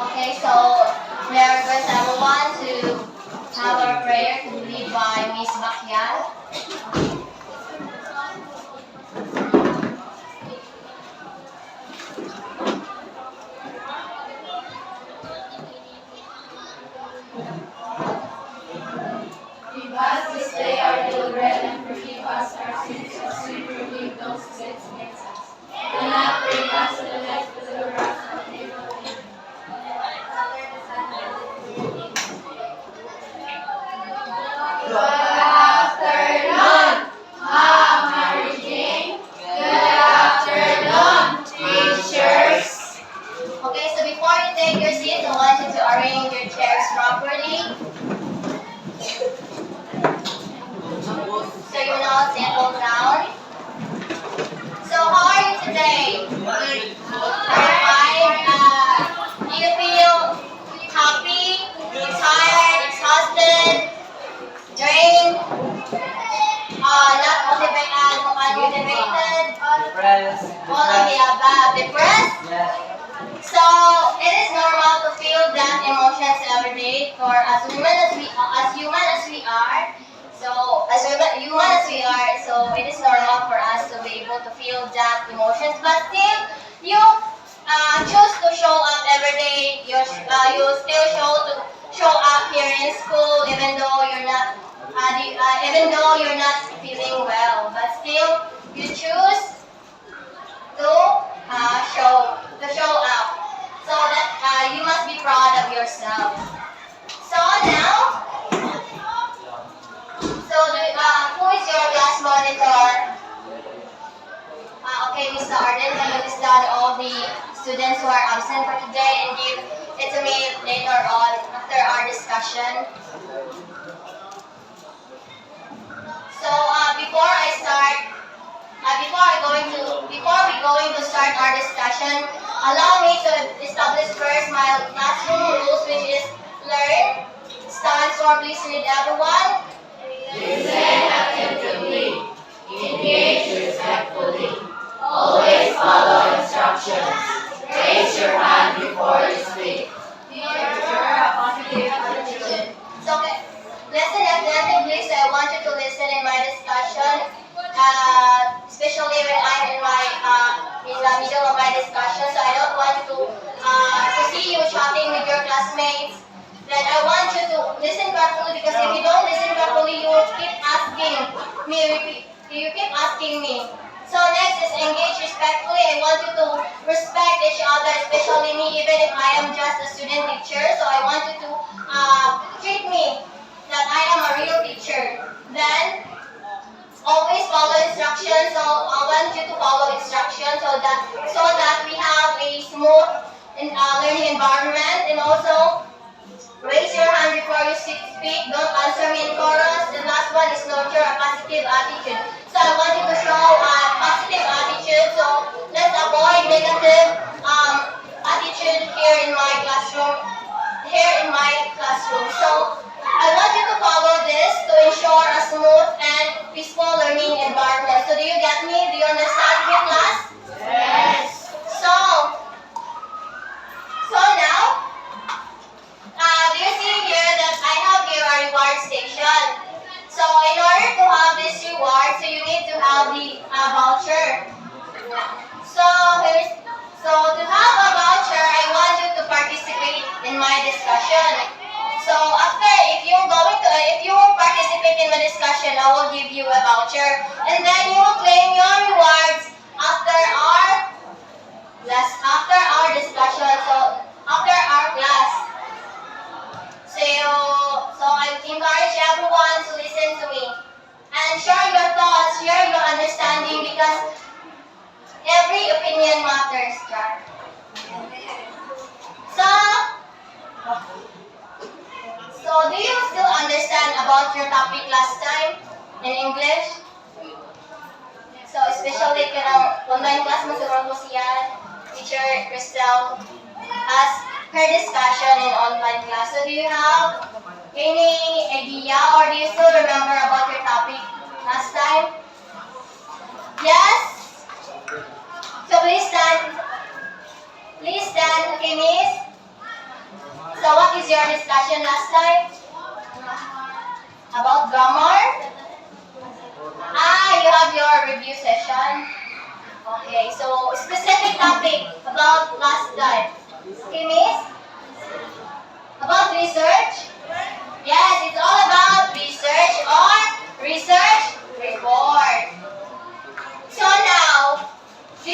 Okay, so may I request everyone to have our prayer to be lead by Miss Bakyal. Give us this day our daily bread, and forgive us our sins as we forgive those who sin against us. Do not bring us to the test, but deliver us from evil. Good afternoon, Mama Regine. Good afternoon, teachers. Okay, so before you take your seats, I want you to arrange your chairs properly. So you now settle down. So how are you today? Are you fine? Do you feel happy, tired, exhausted, drained, not unmotivated, Depressed. all of the above? Depressed? Yes. So it is normal to feel that emotions every day for as human as we are. So so it is normal for us to be able to feel that emotions. But still, you choose to show up every day. You still show up here in school, even though you're not feeling well. But still, you choose to show up. So that you must be proud of yourself. So now, who is your class monitor? Okay, Mr. Arden, can you list down all the students who are absent for today and give it to me later on after our discussion? So before we going to start our discussion, allow me to establish first my classroom rules, which is learn, stands for please read everyone. Listen attentively. Engage respectfully. Always follow instructions. Raise your hand before you speak. Nurture a positive attitude. So listen attentively, so I want you to listen in my discussion, especially when I'm in the middle of my discussion. So I don't want you to see you chatting with your classmates. Then I want you to listen carefully, because if you don't listen carefully, you will keep asking me. You keep asking me. So next is engage respectfully. I want you to respect each other, especially me, even if I am just a student teacher. So I want you to treat me that I am a real teacher. Then always follow instructions. So I want you to follow instructions so that we have a smooth learning environment. And also raise your hand before you speak. Don't answer me in chorus. The last one is nurture a positive attitude. So I want you to show a positive attitude. So let's avoid negative attitude here in my classroom. So I want you to follow this to ensure a smooth and peaceful learning environment. So do you get me? Do you understand me, class? Yes. So now, do you see here that I have here a reward station? So in order to have this reward, so you need to have the voucher. So to have a voucher, I want you to participate in my discussion. So if you participate in my discussion, I will give you a voucher, and then you will claim your rewards after our discussion. So after our class. So I encourage everyone to listen to me and share your thoughts, share your understanding, because every opinion matters, Jar. So do you still understand about your topic last time in English? So especially kanang online class mo siguro ko siya, Teacher Crystal has her discussion in online class. So do you have any idea, or do you still remember about your topic last time? Yes? So please stand. Please stand, okay, miss? your discussion last time? About grammar? You have your review session. Okay, so specific topic about last time. Okay, Miss? About research? Yes, it's all about research or research report. So now, do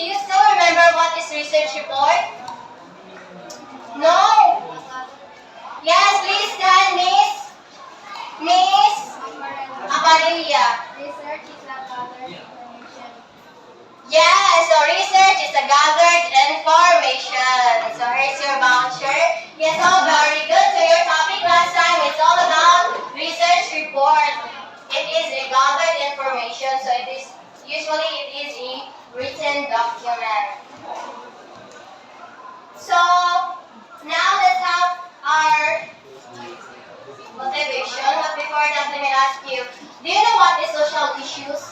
you still remember what is research report? No? Yes, please stand, Miss. Miss Aparilla. Research is a gathered information. Yeah, so research is a gathered information. So here's your voucher. Yes, oh, very good. So your topic last time, it's all about research report. It is a gathered information, so it is a written document. So now let's have our motivation. But before that, let me ask you, do you know what is social issues?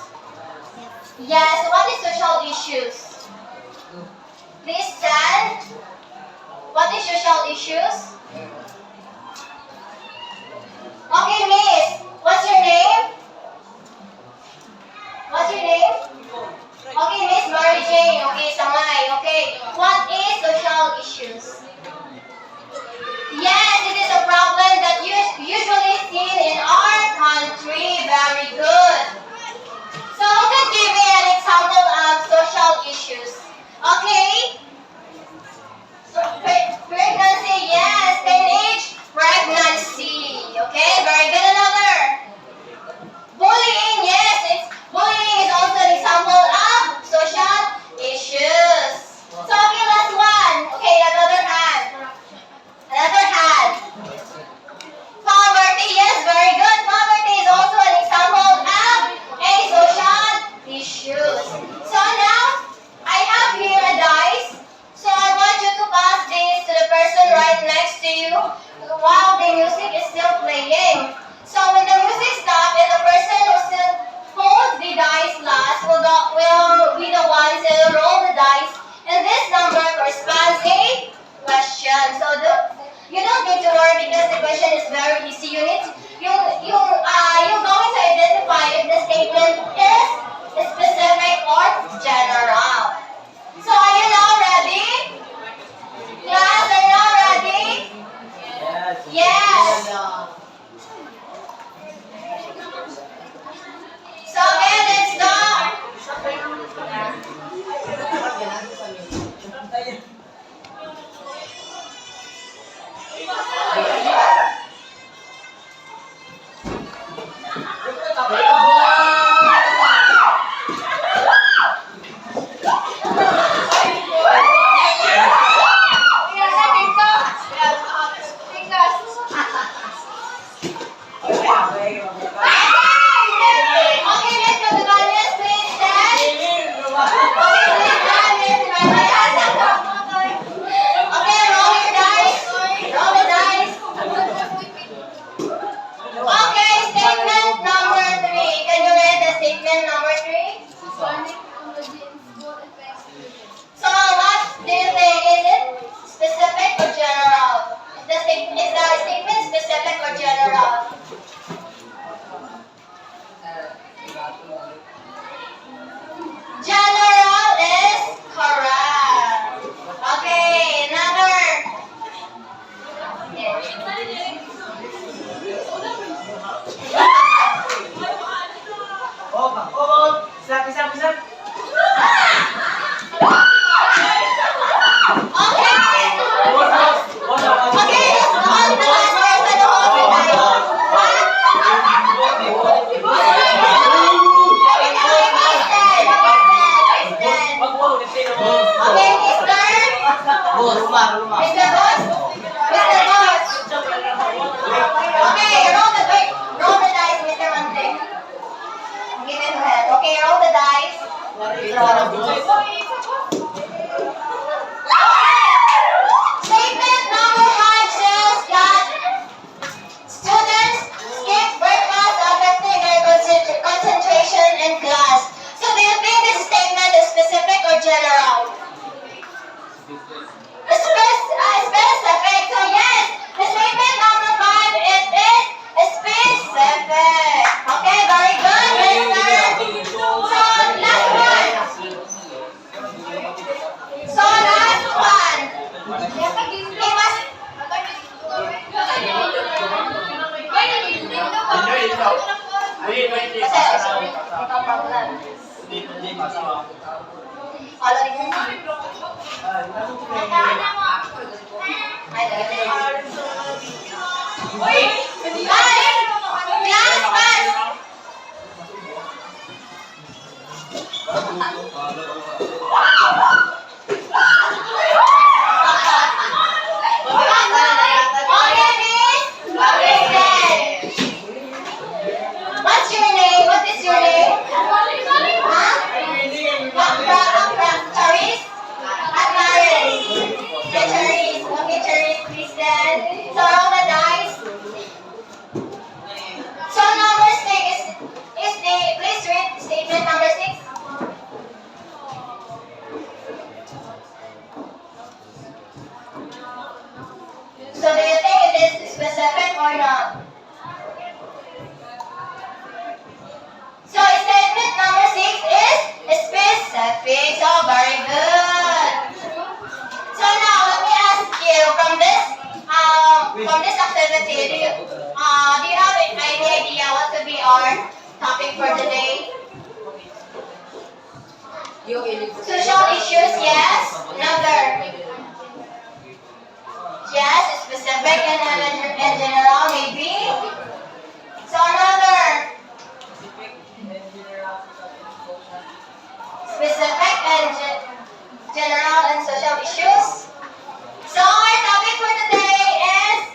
Yes, what is social issues? Please stand. What is social issues? Okay, Miss, what's your name? What's your name? Okay, Miss Mary Jane. Okay, Samay. Okay, what is social issues? Yes, it is a problem that usually seen in our country. Very good. So who can give me an example of social issues? Okay? So pregnancy, yes, teenage pregnancy. Okay, very good. Another. Bullying, yes, bullying is also an example of social issues. So okay, last one. Okay, another hand. Another hand. Poverty, yes, very good. Poverty is also an example of a social issue. So now, I have here a dice. So I want you to pass this to the person right next to you while the music is still playing. So when the music stops and the person who still holds the dice last will be the ones who roll the dice. And this number corresponds a question. So you don't need to worry because the question is very easy. You're going to identify if the statement is specific or general. So are you now ready? Class, are you now ready? Yes. So okay, let's start. Okay, Mr. Vivanes, please stand. Okay, please stand, Mr. Vivanes. Okay, roll your dice. Roll the dice. Okay, statement number 3. Can you read the statement number 3? So what do you think? Is it specific or general? Is the statement specific or general? General is correct. Okay, another. Pisap. Okay. Okay, on the last person who holds the dice. Okay, Mr. Boss? Mr. Boss? Okay, roll the dice, Mr. Mante. Give it a head. Okay, roll the dice. Statement number 5 says that students skip breakfast affecting their concentration in class. So do you think this statement is specific or general? Specific. So speak. So very good. So now let me ask you from this activity, do you have any idea what could be our topic for today? Social issues, yes. Another. Yes, specific and general, maybe. So another. Specific and general and social issues. So our topic for today is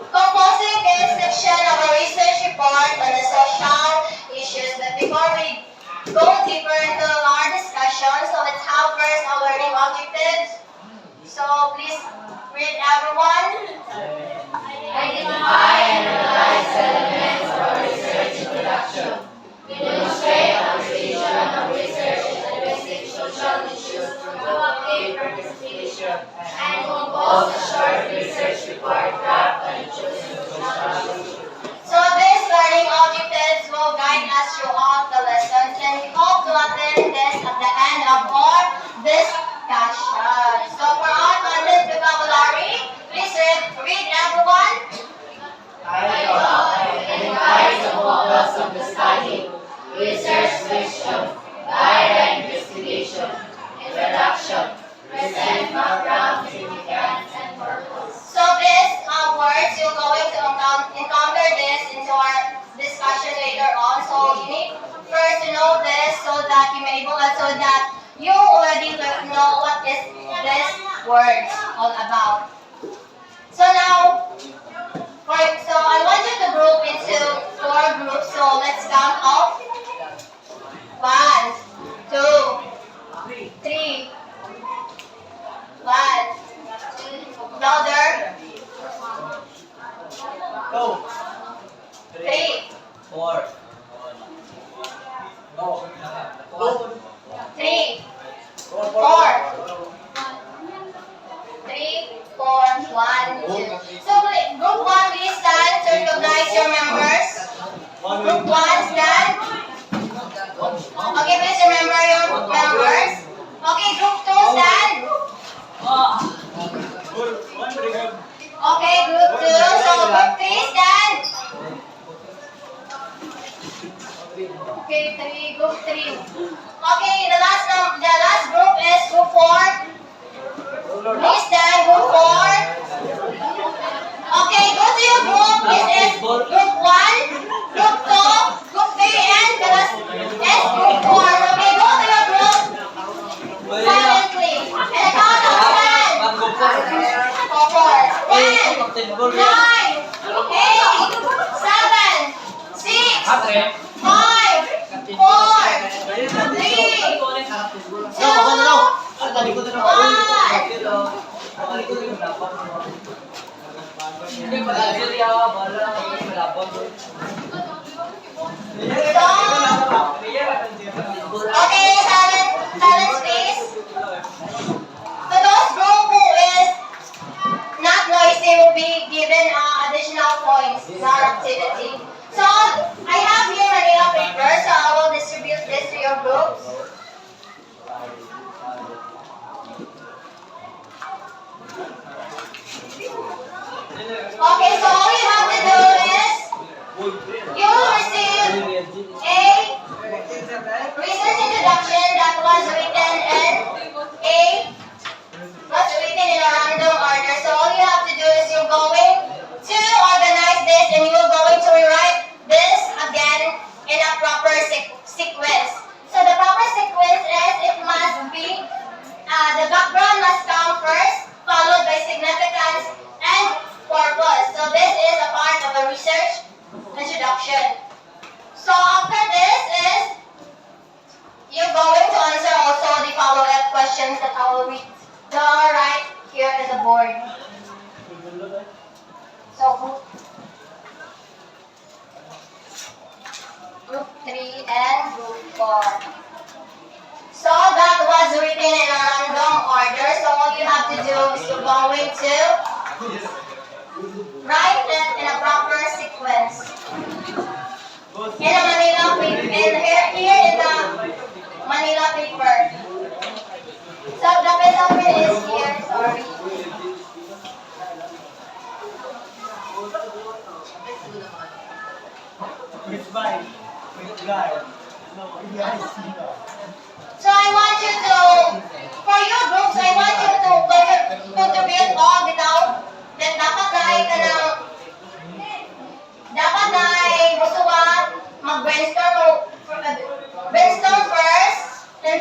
composing this section of a research report on the social issues. But before we go deeper into our discussion, so let's have first our learning objectives. So please read everyone. Identify and analyze elements of research introduction. Demonstrate appreciation of research and basic social issues through active participation. And compose a short research report draft on choosing social issues. So these learning objectives will guide us throughout the lessons, and we hope to attend this at the end of our discussion. So for our content vocabulary, please read everyone. Title: Identify the focus of the study. Research question. Guide and investigation. Introduction. Present background, significance, and purpose. So these words, you're going to encounter this into our discussion later on. So you need first to know this so that you may so that you already know what is this words all about. So now, so I want you to group into 4 groups. So let's count off. 1, 2, 3. 1. Louder. 3. 4. 3. 4. 3, 4, 1, 2. So group 1, please stand to recognize your members. Group 1, stand. Okay, please remember your members. Okay, group 2, stand. Okay, group 2. So group 3, stand. Okay, 3, group 3. Okay, the last group is group 4. Please stand, group 4. Okay, go to your group. This is group 1, group 2, group 3, and the last is group 4. Okay, go to your group silently. And count of 10. 4, 10, 9, 8, 7, 6, 5, 4, 3, 2, 1. Okay, silence please. So those group who is not noisy will be given additional points in our activity. So I have here Manila paper, so I will distribute this to your groups. Okay, so all you have to do is you will receive a research introduction that was written in a random order. So all you have to do is you're going to organize this and you're going to rewrite this again in a proper sequence. So the proper sequence is it must be the background must come first, followed by significance and purpose. So this is a part of a research introduction. So after this is you're going to answer also the follow-up questions that I will read right here in the board. So group 3 and group 4. So that was written in a random order. So all you have to do is you're going to write it in a proper sequence. In a Manila paper, here in the Manila paper.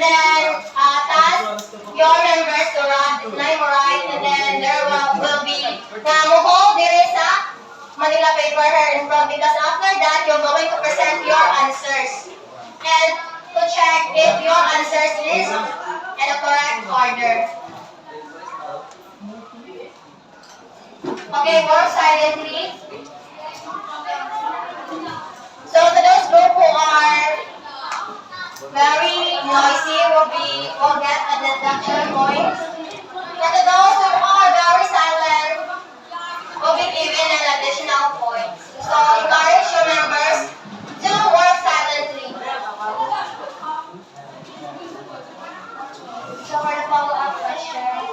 then task your members to memorize, and then there will be muhol there is a Manila paper here in front, because after that you're going to present your answers and to check if your answers is in the correct order. Okay, work silently. So to those group who are very noisy will get a deduction point. And to those who are very silent will be given an additional point. So encourage your members to work silently. So for the follow-up question.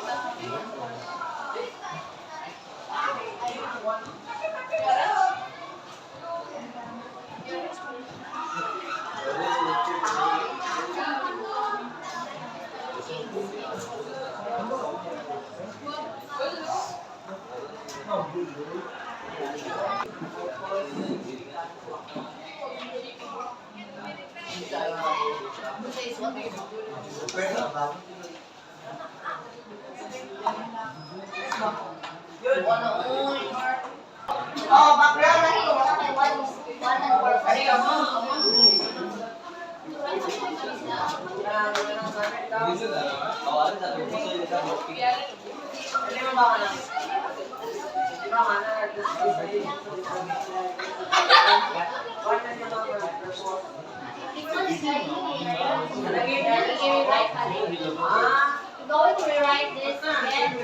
Oh, background na ito. Wala kay one and four first. Going to rewrite this again.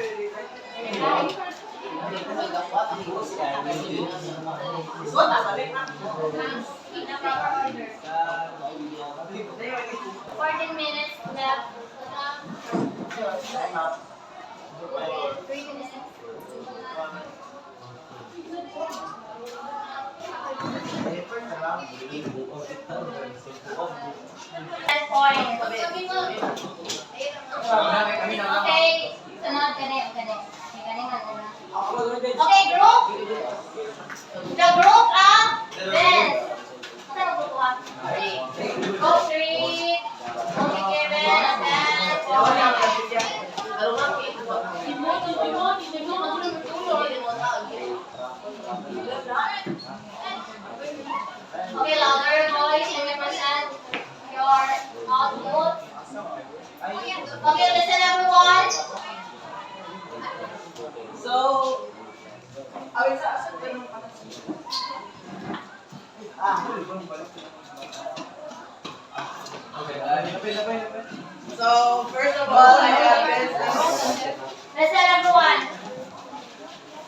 In a proper order. 14 minutes left. 3 minutes. And point. Okay, sunod kani. Okay, group. The group of Vince. Ano ang group of? Group 3. Okay, Kevin, and then okay, louder voice, and represent your output. Okay, listen everyone. So, awit sa asal ka nung So, first of all, I have Vince. Listen everyone.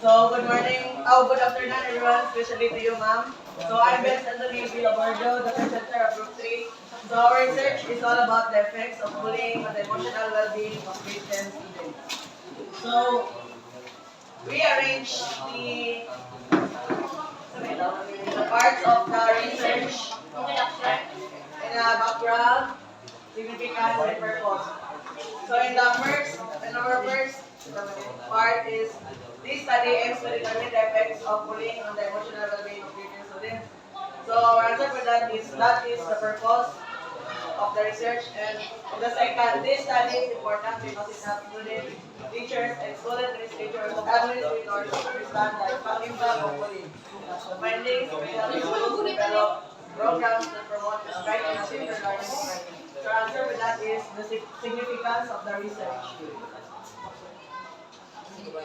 So, good morning. Good afternoon, everyone, especially to you, ma'am. So, I'm Vince Anthony Villabardo, the presenter of Group 3. So, our research is all about the effects of bullying on the emotional well-being of grade 10 students. So, we arranged the parts of the research in a background, significance, and purpose. So, in our first part is this study aims to determine the effects of bullying on the emotional well-being of grade 10 students. So, our answer for that is the purpose of the research, and the second, this study is important because it helps students, teachers, and student administrators to understand the impact of bullying. The findings will help schools develop programs that promote respect and safer learning environment. So, our answer for that is the significance of the research.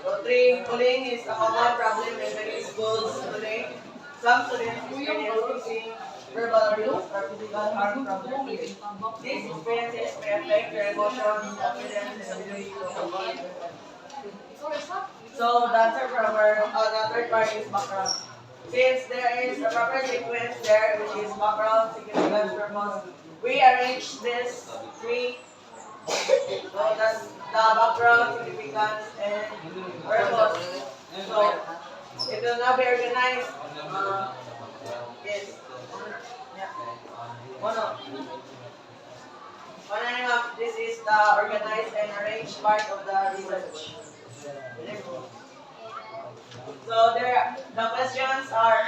So, 3, bullying is a common problem in many schools today. Some students experience facing verbal abuse or physical harm from their peers. These experiences may affect their emotions, confidence, and ability to cope. So the answer from the third part is background. Since there is a proper sequence there, which is background, significance, purpose, we arrange this 3. So that's the background, significance, and purpose. So it will now be organized. Yes. This is the organized and arranged part of the research. So the questions are,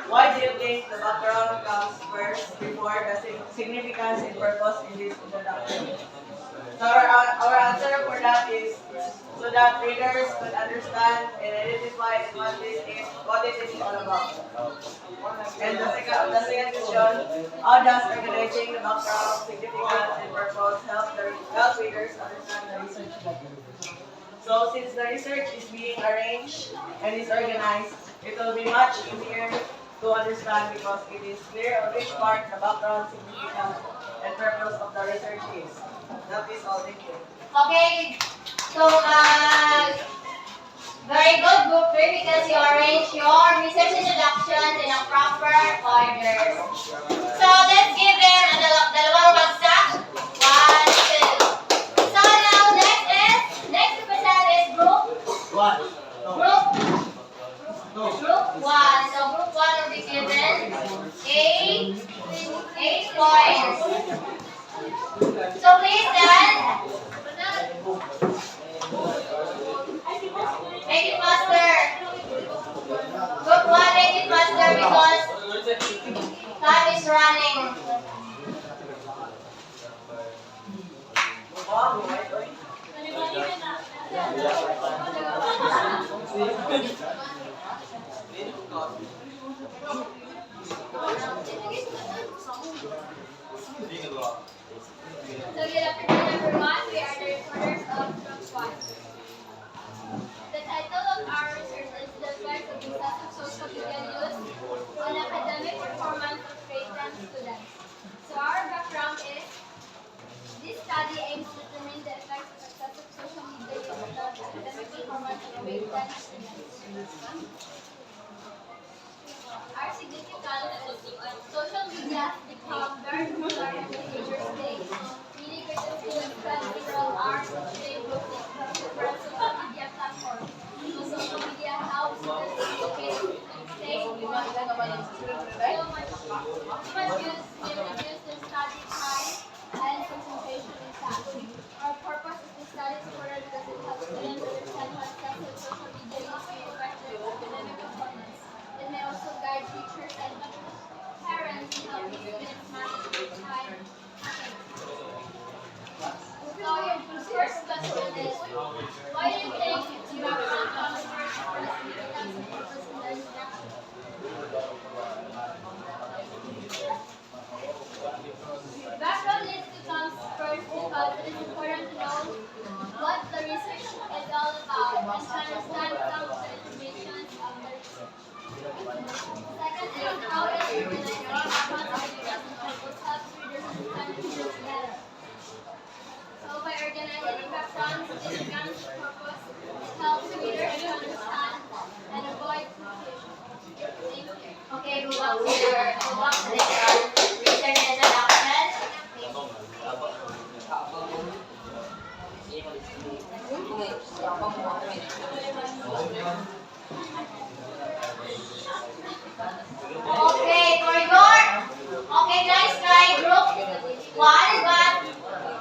why do you think the background comes first before the significance and purpose in this introduction? So our answer for that is so that readers could understand and identify what this is all about. And the second question, how does organizing the background, significance, and purpose help readers understand the research better? So since the research is being arranged and is organized, it will be much easier to understand because it is clear on which part the background, significance, and purpose of the research is. That is all. Thank you. Okay, so very good, group 3, because you arrange your research introductions in a proper order. So let's give them a dalawang bagsak. 1, 2. So now next to present is group group 1. So group 1 will be given 8 points. So please stand. Make it faster. Group 1, make it faster because time is running. So good afternoon everyone, we are the reporters of Group 1. The title of our research is The Effects of Excessive Social Media Use on Academic Performance of Grade 10 Students. So our background is, this study aims to determine the effects of excessive social media use on the academic performance of grade 10 students. Our significance is social media has become very popular in teenagers today. Many grade 10 students spend several hours each day browsing different social media platforms. So social media helps students communicate and stay informed. So much use may reduce their study time and concentration in class. Our purpose is to study further because it helps students understand how excessive social media use may affect their academic performance. It may also guide teachers and parents in helping students manage their time. Okay. So your first question is, why do you think the background comes first for the significance and purpose in the introduction? Background needs to come first because it is important to know what the research is all about and to understand some of the information of the research. Second is how it is organized. Background significance and purpose helps readers understand the research better. So by organizing the background, significance, and purpose, it helps readers to understand and avoid confusion. Thank you. Okay, go back to the research introduction. Okay, for your guys, try group 1, but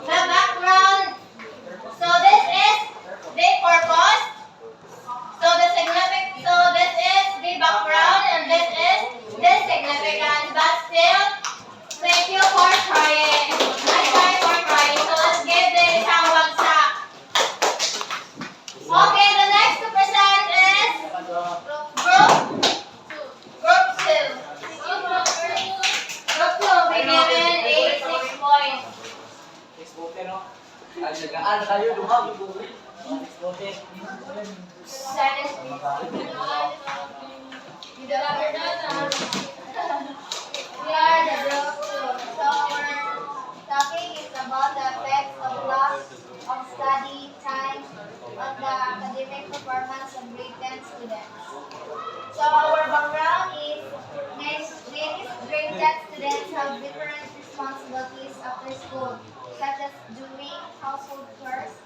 the background. So this is the purpose. So this is the background and this is the significance. But still, thank you for trying. Nice try for trying. So let's give the isang bagsak. Okay, the next to present is group 2. Group 2 will be given 6 points. That is we are the group 2. So our topic is about the effects of loss of study time on the academic performance of grade 10 students. So our background is many grade 10 students have different responsibilities after school, such as doing household chores,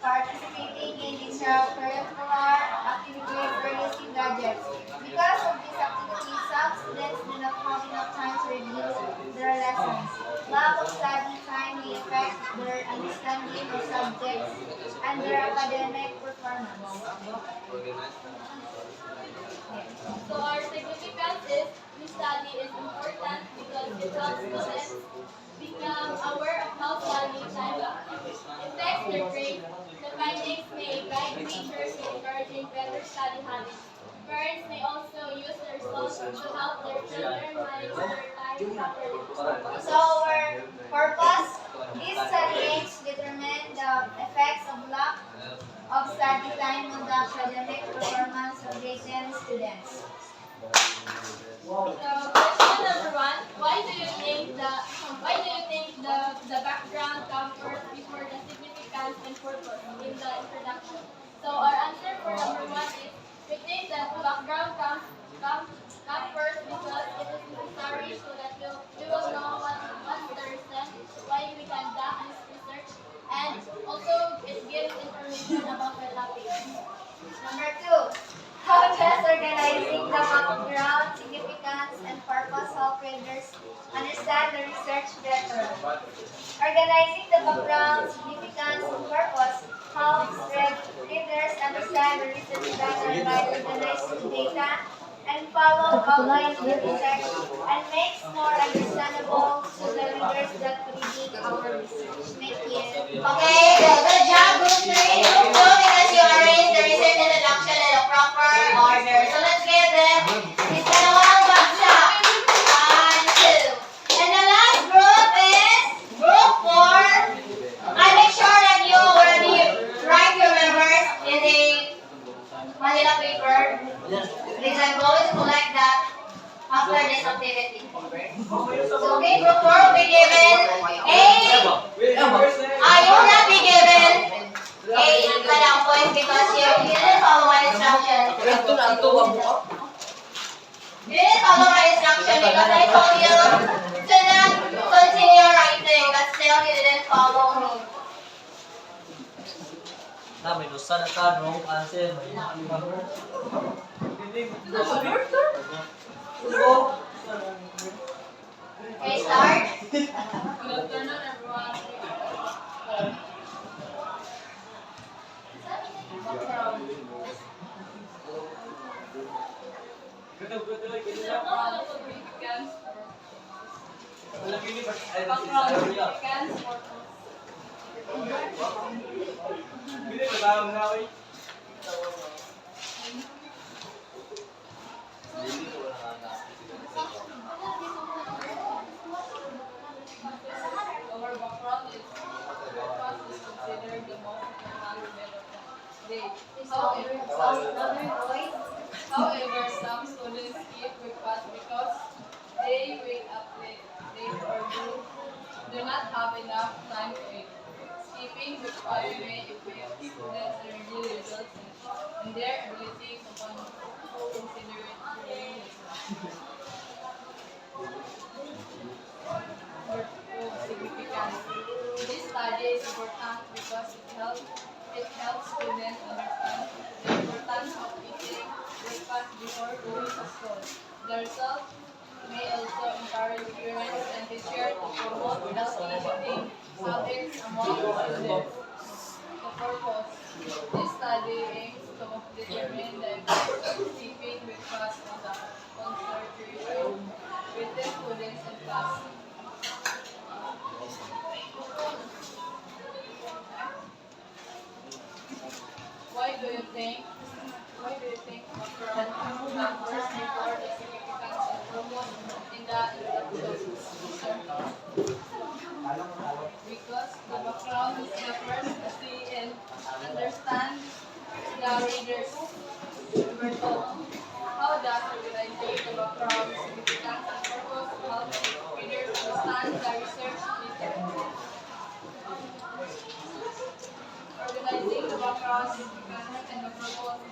participating in extracurricular activities, or using gadgets. Because of these activities, some students do not have enough time to review their lessons. Lack of study time may affect their understanding of subjects and their academic performance. So our significance is this study is important because it helps students become aware of how study time affects their grades. The findings may guide teachers in encouraging better study habits. Parents may also use the results to help their children manage their time properly. So our purpose, this study aims to determine the effects of lack of study time on the academic performance of grade 10 students. So question number 1, why do you think the background comes first before the significance and purpose in the introduction? So our answer for number 1 is we think that background comes first because it is necessary so that we will know what's the reason why we conduct this research, and also it gives information about the topic. Number 2, how does organizing the background, significance, and purpose help readers understand the research better? Organizing the background, significance, and purpose helps readers understand the research better by organizing data and follow outline of the research and makes more understandable to the readers that reading our research. Thank you. Okay, good job, group 3. Group 2, because you arranged the research introduction in a proper order. So let's get them. It's dalawang baksa. 1, 2. And the last group is group 4. I make sure that you already write your members in the Manila paper. Because I'm going to collect that after this activity. So, okay, group 4 will be given A. I will not be given A kalang point because you didn't follow my instruction. You didn't follow my instruction because I told you to not continue writing, but still you didn't follow me. Nah, may dosa na ka, wrong answer. Okay, start. Good afternoon, everyone. Our background is considered the most important element of the day. However, some students skip breakfast because they wake up late or do not have enough time to eat. Skipping breakfast may affect students' energy levels and their ability to consider it during lessons. Significance. This study is important because it helps students understand the importance of eating breakfast before going to school. The result may also encourage parents and teachers to promote healthy eating habits among students. The purpose. This study aims to determine the effects of skipping breakfast on the concentration with the students in class. Why do you think background comes first before the significance and purpose in the introduction? Because the background is the first to see and understand the readers. Number 2. How does organizing the background, significance, and purpose help readers understand the research better? Organizing the background, significance, and the purpose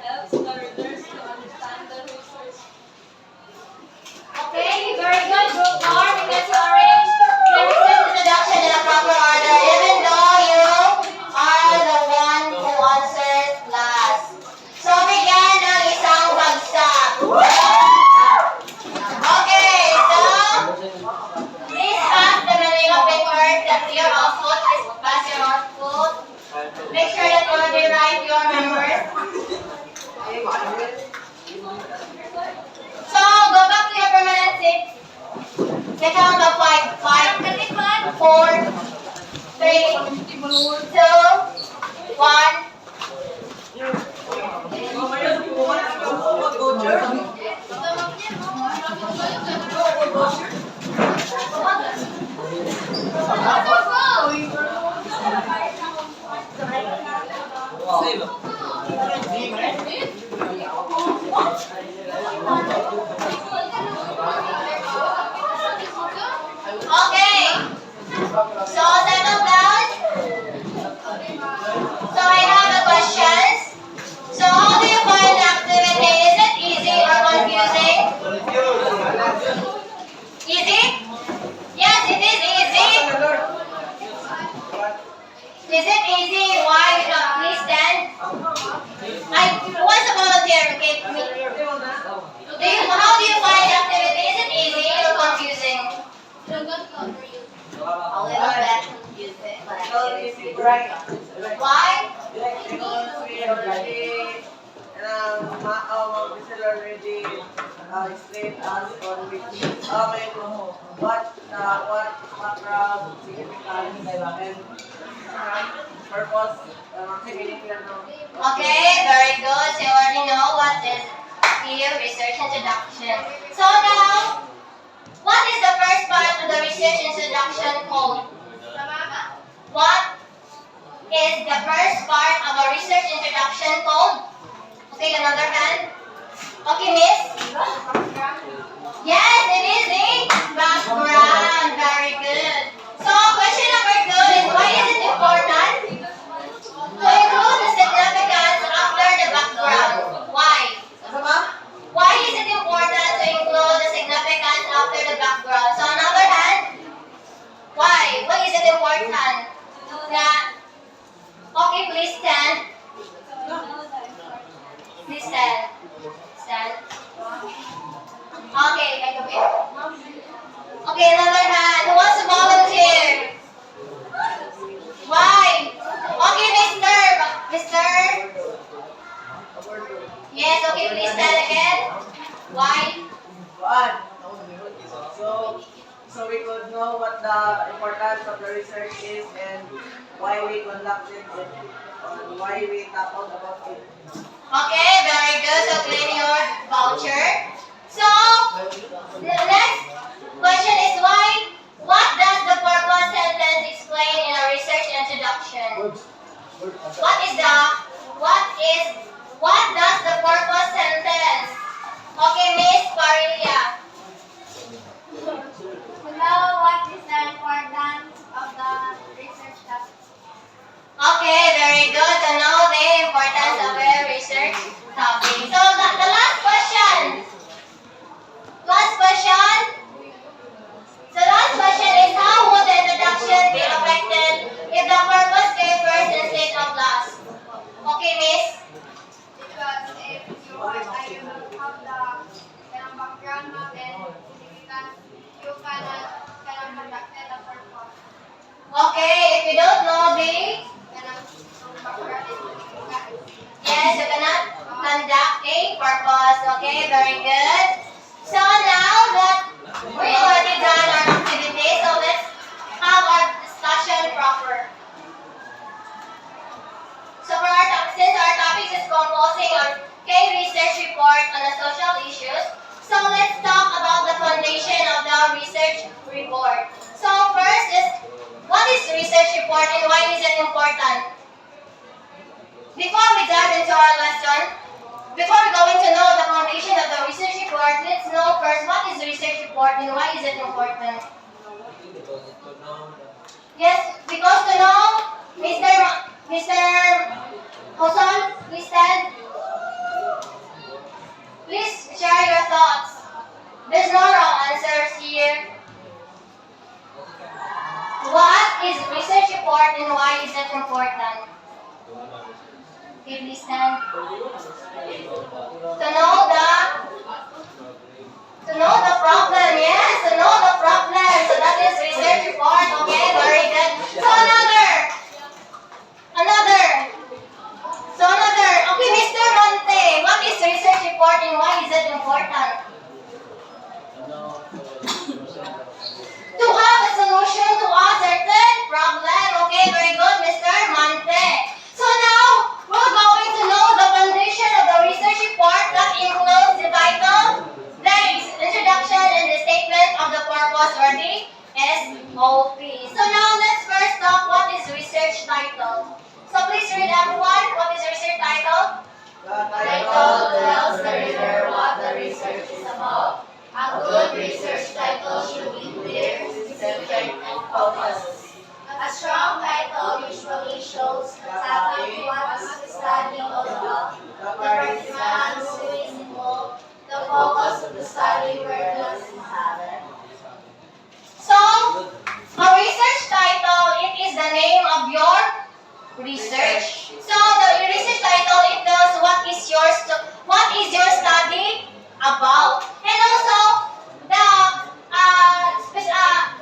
helps the readers to understand the research. Okay, very good, group 4, because you arranged the research introduction in a proper order, even though you are the one who answered last. So, bigyan ng isang bagsak. Okay, so, please pass the Manila paper that your output. Please pass your output. So, go back to your permanent seat. Take count of 5. 5, 4, 3, 2, 1. Mamaya sa puwan, mag-coacher. Okay. So, settle down. So, I have a questions. So, how do you find the activity? Is it easy or confusing? Easy? Yes, it is easy. Is it easy? Why? Please stand. Who wants to volunteer? Okay, me. How do you find the activity? Is it easy or confusing? A little bit confusing. Right. Why? Because we already, we already explained us on what background, significance, and purpose, meaning, Okay, very good. So you already know what is the research introduction. So now, what is the first part of the research introduction called? What is the first part of a research introduction called? Okay, another hand. Okay, miss? Yes, it is a background. Very good. So question number 2 is why is it important to include the significance after the background? Why? Why is it important to include the significance after the background? So another hand. Why? Why is it important? Okay, please stand. Please stand. Stand. Okay, I go in. Okay, another hand. Who wants to volunteer? Why? Okay, Mister. Yes, okay, please stand again. Why? One. So we could know what the importance of the research is and why we conducted it and why we tackled about it. Okay, very good. So claim your voucher. So the next question is why? What does the purpose sentence explain in a research introduction? What does the purpose sentence? Okay, Miss Parilia. To know what is the importance of the research topic. Okay, very good. To know the importance of a research topic. So the last question. Last question. So last question is how would the introduction be affected if the purpose came first instead of last? Okay, Miss. Because if you want to have the background and significance, you cannot conduct the purpose. Okay, if you don't know the Background and significance. yes, you cannot conduct a purpose. Okay, very good. So now that we already done our activity, so let's have our discussion proper. So for since our topic is composing our research report on the social issues, so let's talk about the foundation of the research report. So first is, what is research report and why is it important? Before we dive into our lesson, before we go into know the foundation of the research report, let's know first what is research report and why is it important? Yes, because to know, Mr. Hosan, please stand. Please share your thoughts. There's no wrong answers here. What is research report and why is it important? Okay, please stand. To know the problem, yes, to know the problem. So that is research report, okay, very good. So another. Okay, Mr. Monte, what report and why is it important? To have a solution to a certain problem. Okay, very good, Mr. Mante. So now, we're going to know the foundation of the research report that includes the title, the introduction, and the statement of the purpose or the SOP. So now, let's first talk what is research title. So please read everyone, what is research title? The Title tells the reader what the research is about. A good research title should be clear, specific, and focused. A strong title usually shows the topic, what is the study all about, the participants who is involved, the focus of the study, where does it happen. So, a research title, it is the name of your research. So, the research title, it tells what is your study about. And also, the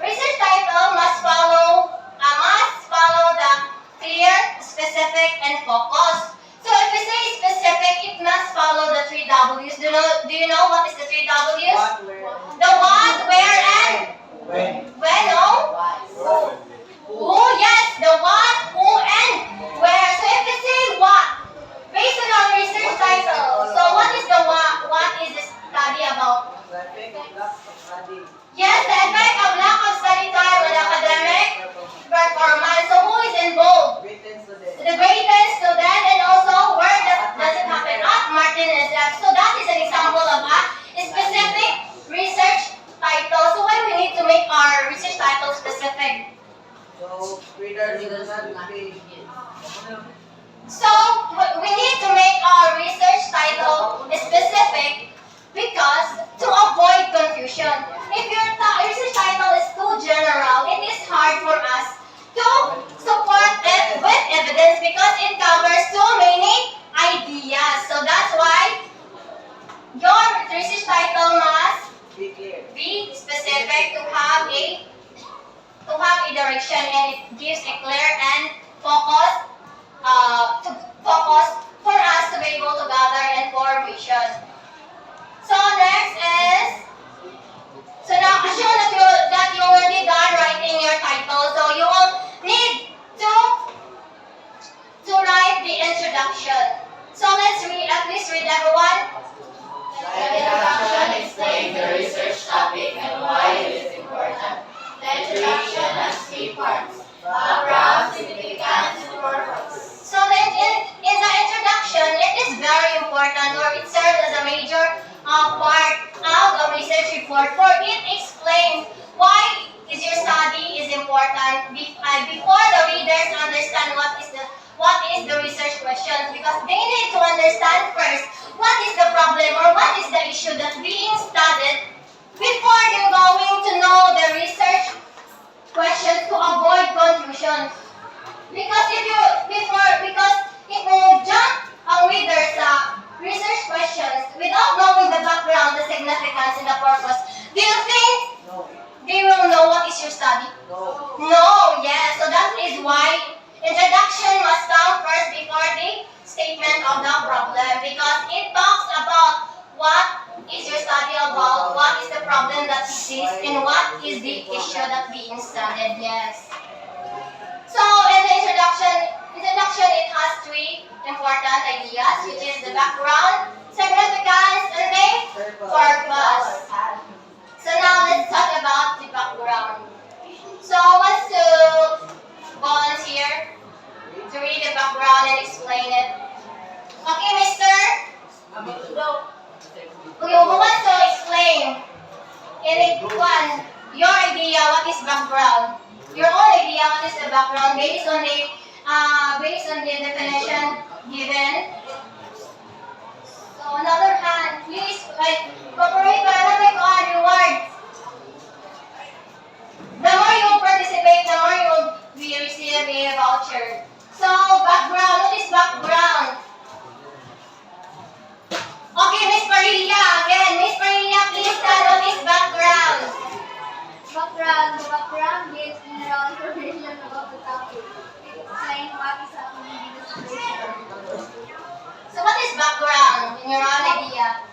research title must follow the clear, specific, and focus. So, if we say specific, it must follow the three W's. Do you know what is the three W's? what, where, The what, where, and when. when, no? Who, yes, the what, who, and where. So if you say what, based on our research title, so what is the what? What is the study about? The effect of lack of study. Yes, the effect of lack of study time on academic performance. So who is involved? Written student. The graded student, and also where does it happen? At Martin and Zep. So that is an example of a specific research title. So why we need to make our research title specific? So, reader will not be So, we need to make our research title specific because to avoid confusion. If your research title is too general, it is hard for us to support it with evidence because it covers too many ideas. So that's why your research title must be clear. be specific to have a direction, and it gives a clear and focus for us to be able to gather information. So next is, so now assume that you already done writing your title, so you will need to write the introduction. So let's read, please read everyone. The introduction explains the research topic and why it is important. The introduction has three parts: background, significance, and purpose. So in the introduction, it is very important, or it serves as a major part of a research report, for it explains why is your study is important before the readers understand what is the research questions, because they need to understand first what is the problem or what is the issue that's being studied before they're going to know the research questions to avoid confusion. Because if you jump on readers research questions without knowing the background, the significance, and the purpose, do you think No. they will know what is your study? No. No, yes. So that is why introduction must come first before the statement of the problem, because it talks about what is your study about, what is the problem that exists, and what is the issue that being studied. Yes. So in the introduction it has three important ideas, which is the background, significance, and the purpose. So now let's talk about the background. So who wants to volunteer to read the background and explain it? Okay, mister? Okay, who wants to explain your idea what is background? Your own idea what is the background based on the definition given. So another hand, please, cooperate para may reward. The more you participate, the more you will receive a voucher. So background, what is background? Okay, Miss Parilla again. Miss Parilla, please tell what is background. Background. The background gives general information about the topic. It explains what is happening in the situation. So what is background in your own idea?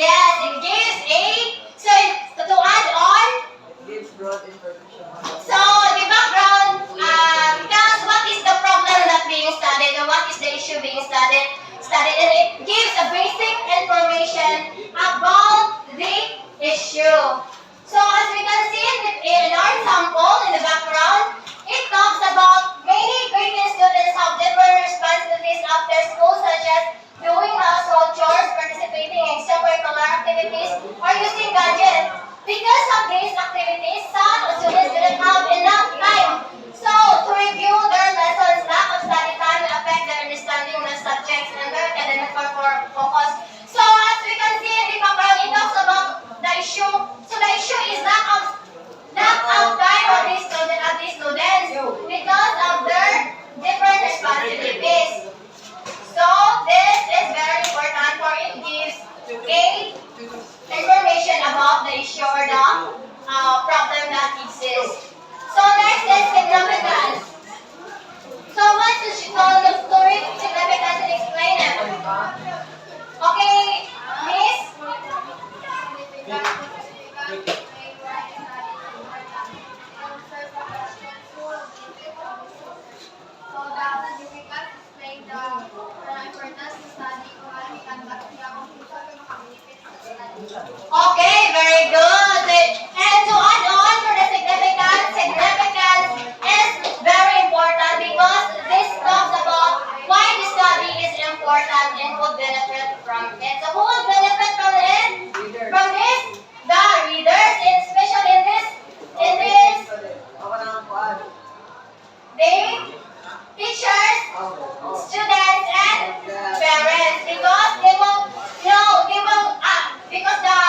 Yes, it gives a, so to add on, Gives broad information. so the background tells what is the problem that being studied or what is the issue being studied, and it gives a basic information about the issue. So as we can see in our sample in the background, it talks about many grade 10 students have different responsibilities after school, such as doing household chores, participating in extracurricular activities, or using gadgets. Because of these activities, some students didn't have enough time. So, to review their lessons, lack of study time will affect their understanding of the subjects and their academic focus. So, as we can see in the background, it talks about the issue. So, the issue is lack of time of these students because of their different responsibilities. So, this is very important for it gives a information about the issue or the problem that exists. So next is significance. So what's the story significance and explain it? Okay, Miss? So the significance explain the importance of study kung ano ikanbat niya kung gusto ko makabenefit sa study. Okay, very good. And to add on for the significance is very important because this talks about why the study is important and would benefit from it. So who would benefit from it? From this? The readers, and especially in this, Ako na ang kuan. the teachers, students, and parents, because they will, because the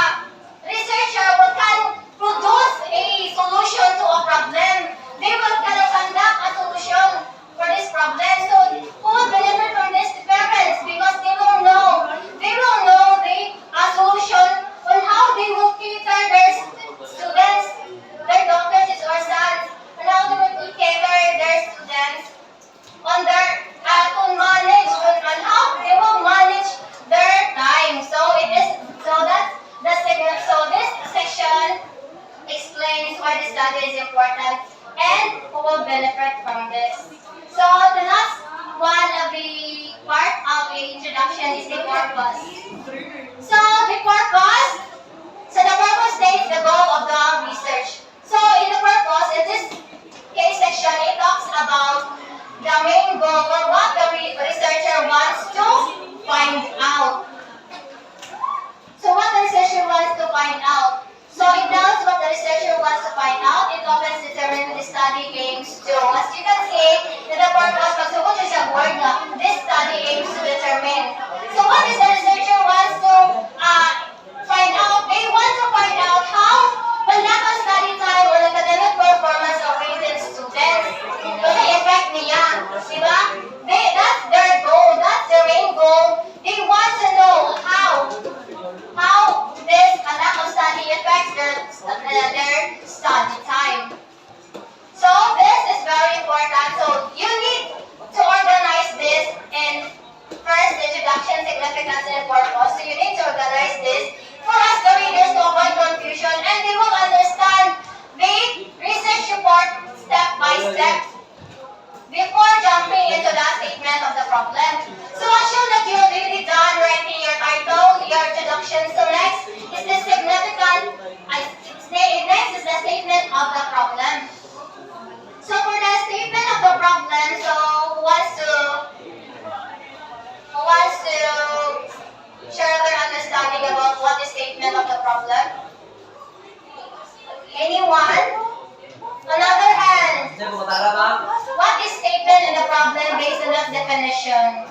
researcher will can produce a solution to a problem. They will kind of conduct a solution for this problem. So who will benefit from this? The parents, because they will know the solution on how they will cater their students, their daughters or sons, and how they will cater their students on their to manage on how they will manage their time. So that's the segment. So this section explains why the study is important and who will benefit from this. So the last one of the part of the introduction is the purpose. So the purpose. So the purpose states the goal of the research. So in the purpose, in this case section, it talks about the main goal or what the researcher wants to find out. So what the researcher wants to find out. So it tells what the researcher wants to find out. It often determines the study aims to. As you can see, in the purpose, pagsugod siya sa word na, this study aims to determine. So what is the researcher wants to find out? They want to find out how the lack of study time or academic performance of recent students will affect niya. Diba? That's their goal. That's their main goal. They want to know how this lack of study affects their study time. So this is very important. So you need to organize this in first introduction, significance, and purpose. So you need to organize this for us the readers to avoid confusion and they will understand the research report step by step before jumping into the statement of the problem. So assume that you're really done writing your title, your introduction. So next is the significant. Next is the statement of the problem. So for the statement of the problem, so who wants to share their understanding about what is statement of the problem? Anyone? Another hand. Diyan mo matara ba? What is statement in the problem based on that definition?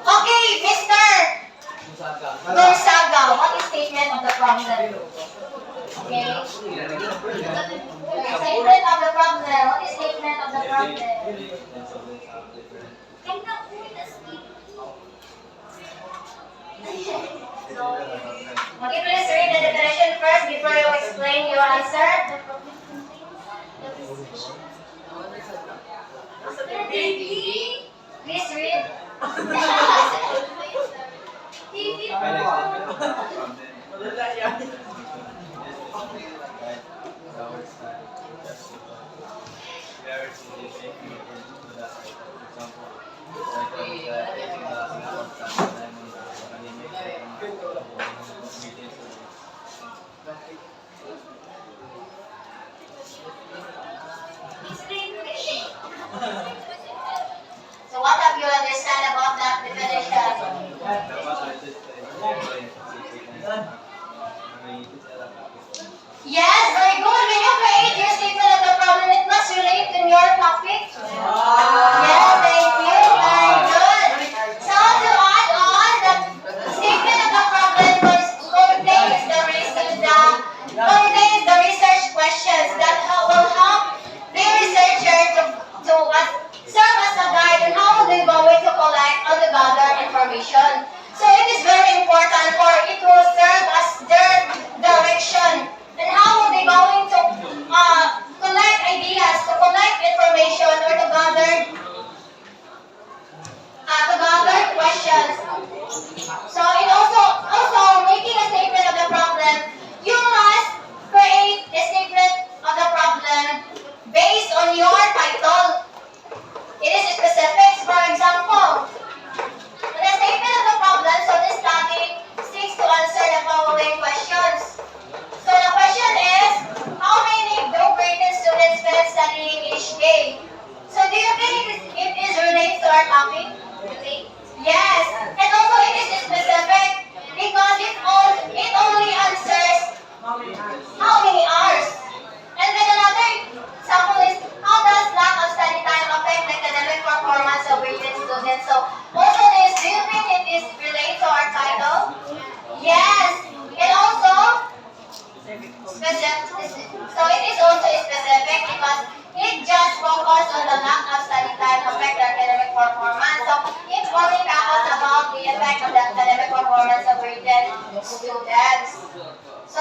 Okay, Mr. Gonzaga, what is statement of the problem? Okay. Statement of the problem. What is statement of the problem? Okay, please read the definition first before you explain your answer. Please read. Wala yan. So what have you understand about that definition? Yes, very good. When you create your statement of the problem, it must relate to your topic. Yes, thank you. Very good. So to add on, the statement of the problem contains the research questions that will help the researcher to serve as a guide on how they going to collect or to gather information. So it is very important for it will serve as their direction. And how are they going to collect ideas, to collect information, or to gather questions? So in also making a statement of the problem, you must create a statement of the problem based on your title. It is specific. For example, in the statement of the problem, so this study seeks to answer the following questions. So the question is, how many graded students spend studying each day? So do you think it is related to our topic? Yes. And also it is specific because it only answers how many hours. And then another example is, how does lack of study time affect the academic performance of graded students? So also this, do you think it is related to our title? Yes. And also, so it is also specific because it just focuses on the lack of study time affect the academic performance. So it only covers about the effect of the academic performance of graded students. So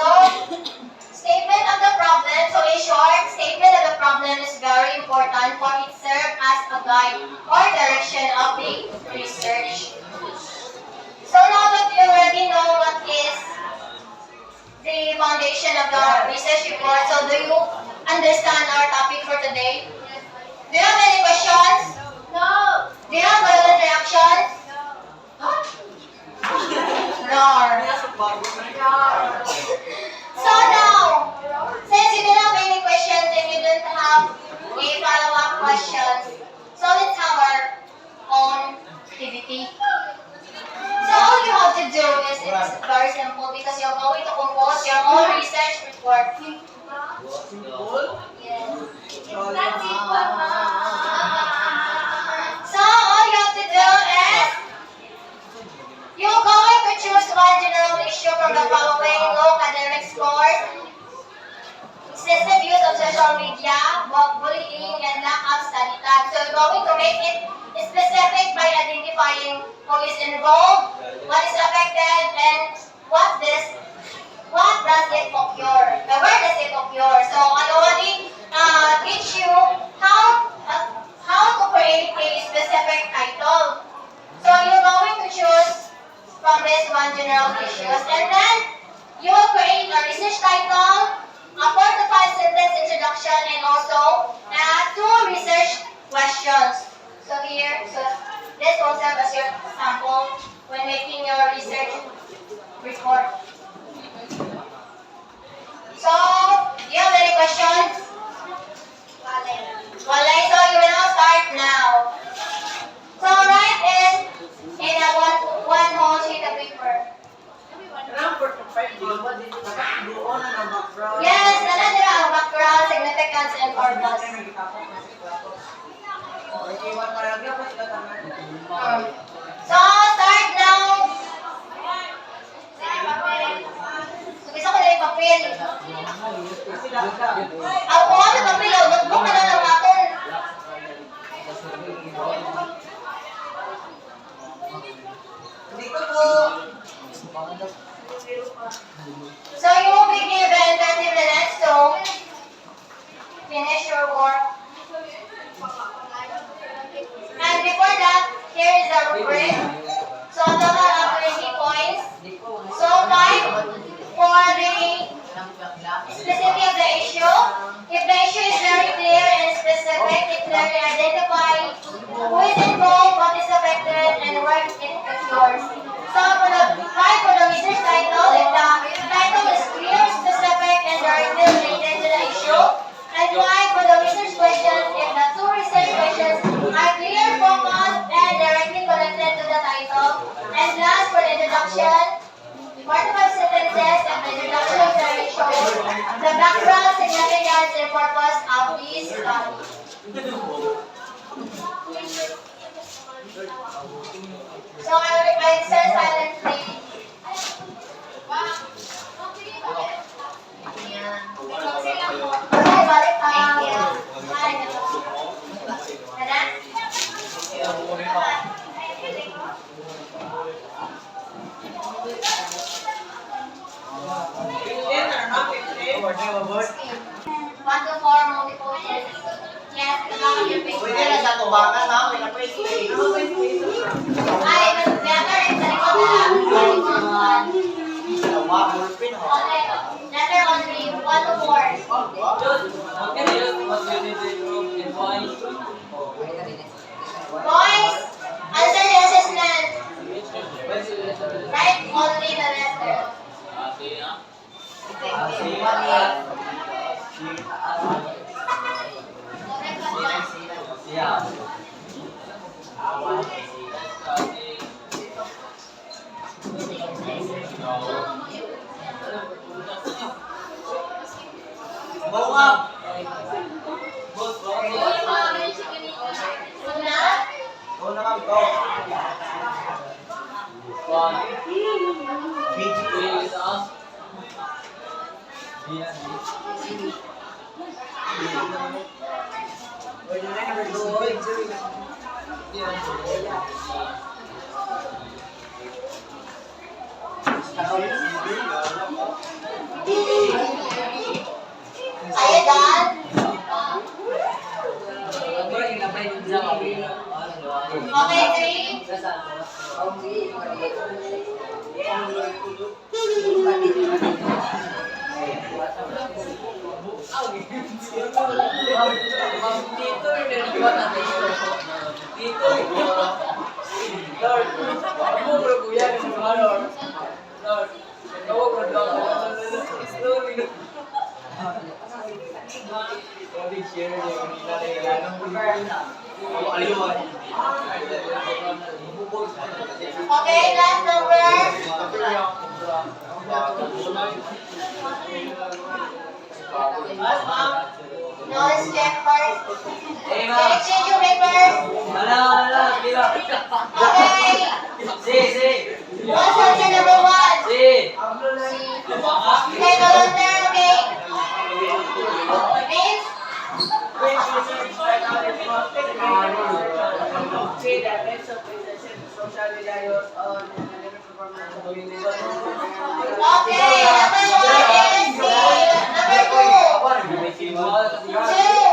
statement of the problem. So in short, statement of the problem is very important for it serves as a guide or direction of the research. So now that you already know what is the foundation of the research report, so do you understand our topic for today? Do you have any questions? No. Do you have violent reactions? No. So now, since you don't have any questions and you don't have a follow-up questions, so let's have our own activity. So all you have to do is, it's very simple because you're going to compose your own research report. Yes. So all you have to do is, you're going to choose one general issue from the following: low academic scores, excessive use of social media, bullying, and lack of study time. So you're going to make it specific by identifying who is involved, what is affected, and what does it occur? Where does it occur? So I already teach you how to create a specific title. So you're going to choose from this one general issues, and then you will create a research title, a 4 to 5 sentence introduction, and also 2 research questions. So here, so this will serve as your sample when making your research report. So, do you have any questions? Wala. So you will now start now. So write in a one whole sheet of paper. Yes, nanandira ang background, significance, and purpose. So, start now. So, gusto ko na yung papel. Ako nga may papel, notebook na lang natin. So, you will be given 30 minutes to finish your work. here is the rubric. So, total of 20 points. So, 5 for the specific of the issue. If the issue is very clear and specific, it clearly identifies who is involved, what is affected, and where it occurs. So, for the 5 for the research title, if the title is clear, specific, and directly related to the issue. And 5 for the research questions, if the 2 research questions are clear, focused, and directly connected to the title. And last for the introduction, 45 sentences of the introduction clearly shows the background, significance, and purpose of this study. So I stand silently. Okay, balik Ada? One to four multiple choice. Yes, kailangan yung face. Pwede na sa tubakan na, may na-face face. Ay, letter is sa likod na lang. Ballpen ho. Okay, letter only, 1 to 4. Boys, answer the assessment. Write only the letter. Bawang. Una, Oo naman to. Pwede na number 2. saya dan okay, 3. Okay, last number. Now let's check first. Can you change your papers? Okay. What's answer number 1? Okay, volunteer, okay. Means? Okay, number 1 is C. Number 2. 2,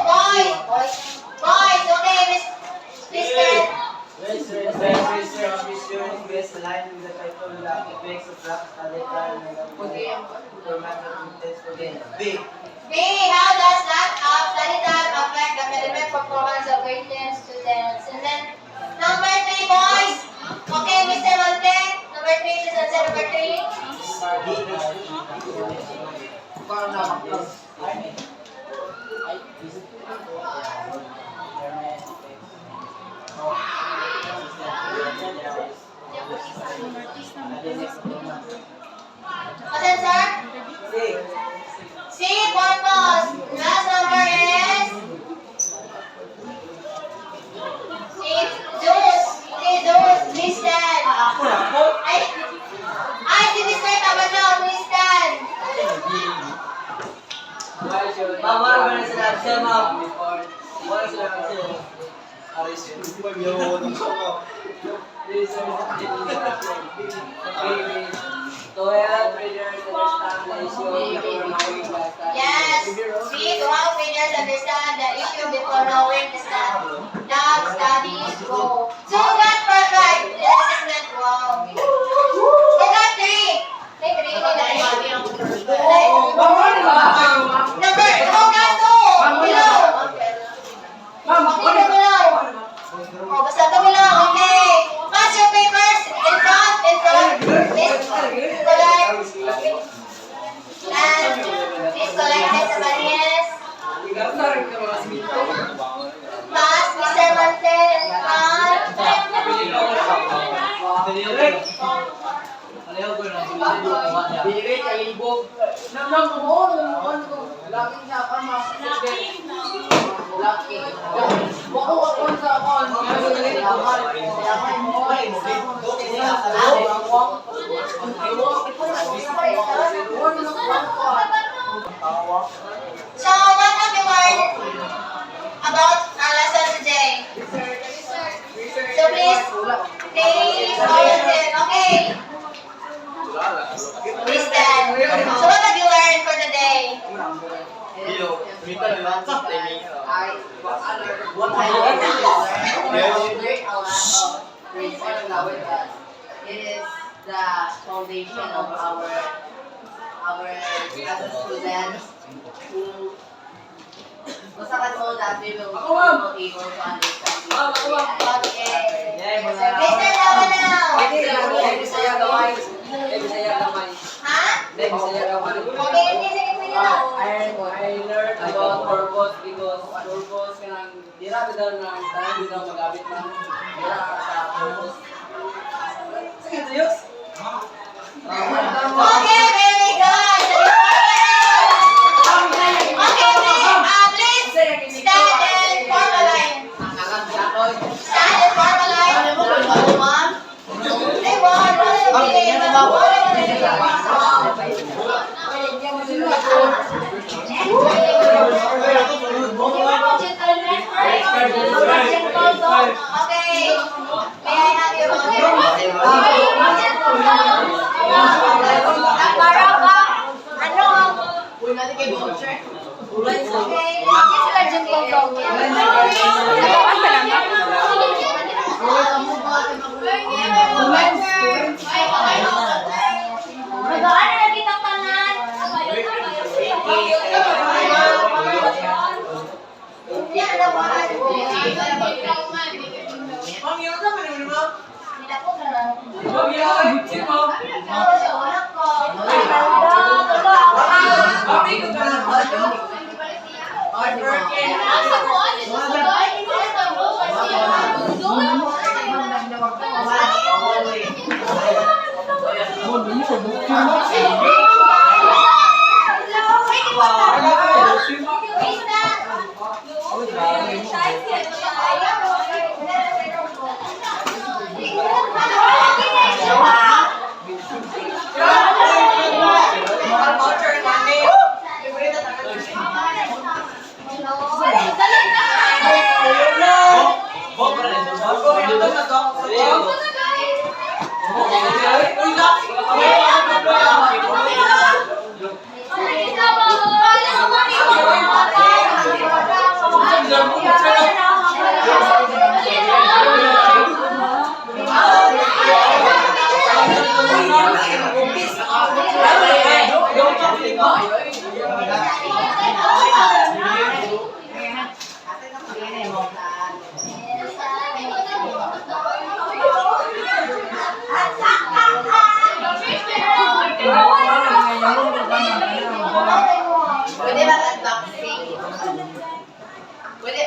boys. Boys, okay, Miss Ted. B, how does lack of study time affect the academic performance of grade 10 students? And then, number 3, boys. Okay, Mr. Monte. Number 3, please answer number 3. What's answer? C, purpose. Last number is Zeus. Okay, Zeus, please stand. Ay, si Mr. Tabanaw, please stand. Yes, we to help readers understand the issue before knowing the studies go. So, God perfect. And please collect Ms. Abanez. Pass, Mr. Montel. Pass. Aliyaw ko na kuha niya. Dili ka libog. Nang kumuon ko. Laki siya pa mas. Laki. Bako ako sa kon. So, what have you learned about our lesson today? So, please all sit. Okay. Please stand. So, what have you learned for today? It is the foundation of our as a students who basta ka so that we will be able to understand this. Okay. Mr. Davao. Ha? Okay, hindi. Sige, pwede na. I learned about purpose because purpose kanang dira bitaw na tanan bitaw magamit man dira sa purpose. Sige, tuyos. Okay, very good. Okay, please stand and form a line. Stand and form a line. They won. Okay. May I have your Pwede ba unboxing? Pwede.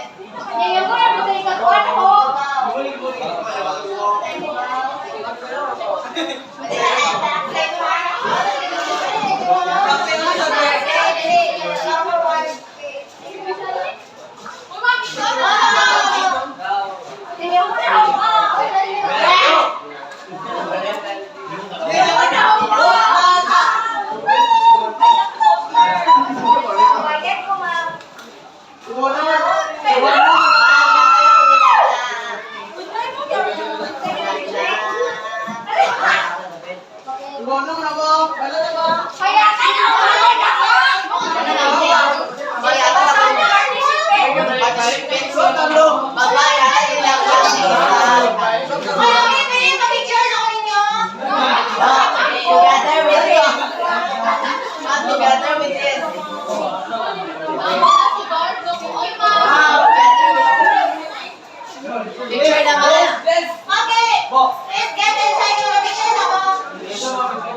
Picture naman. Okay. Let's get inside your picture.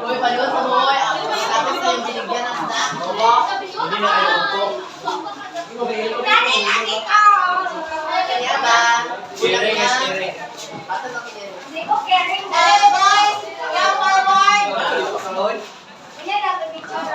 Uy, palo sa boy. na kayo po. Kaya ba? Sharing is caring. Hello guys! Come forward! Wala, di pa sa load. Hindi na, picture.